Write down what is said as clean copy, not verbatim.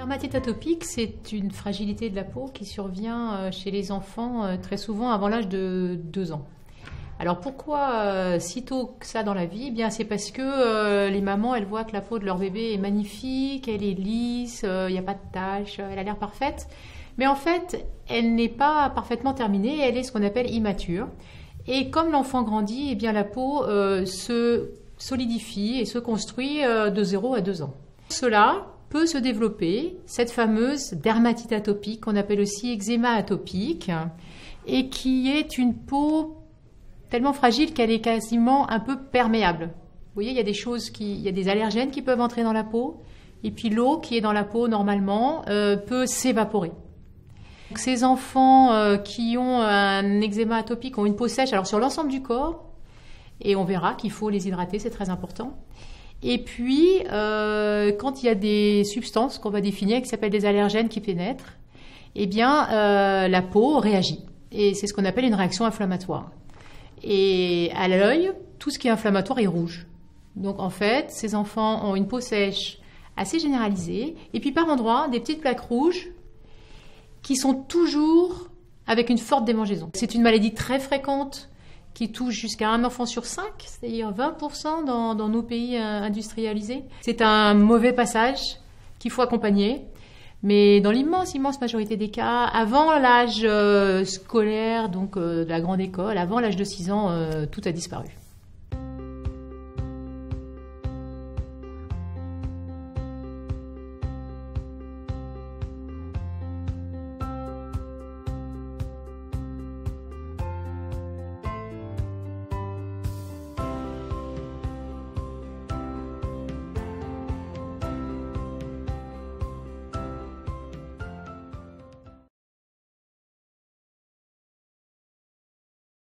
Dermatite atopique, c'est une fragilité de la peau qui survient chez les enfants très souvent avant l'âge de 2 ans. Alors pourquoi si tôt que ça dans la vie? Eh bien, c'est parce que les mamans, elles voient que la peau de leur bébé est magnifique, elle est lisse, il n'y a pas de taches, elle a l'air parfaite. Mais en fait, elle n'est pas parfaitement terminée, elle est ce qu'on appelle immature. Et comme l'enfant grandit, eh bien, la peau se solidifie et se construit de 0 à 2 ans. Cela peut se développer, cette fameuse dermatite atopique, qu'on appelle aussi eczéma atopique, et qui est une peau tellement fragile qu'elle est quasiment un peu perméable. Vous voyez, il y a il y a des allergènes qui peuvent entrer dans la peau, et puis l'eau qui est dans la peau normalement peut s'évaporer. Donc, ces enfants qui ont un eczéma atopique ont une peau sèche, alors sur l'ensemble du corps, et on verra qu'il faut les hydrater, c'est très important. Et puis, quand il y a des substances qu'on va définir, qui s'appellent des allergènes qui pénètrent, eh bien, la peau réagit. Et c'est ce qu'on appelle une réaction inflammatoire. Et à l'œil, tout ce qui est inflammatoire est rouge. Donc, en fait, ces enfants ont une peau sèche assez généralisée. Et puis, par endroits, des petites plaques rouges qui sont toujours avec une forte démangeaison. C'est une maladie très fréquente qui touche jusqu'à un enfant sur 5, c'est-à-dire 20% dans nos pays industrialisés. C'est un mauvais passage qu'il faut accompagner, mais dans l'immense majorité des cas, avant l'âge scolaire, donc de la grande école, avant l'âge de 6 ans, tout a disparu.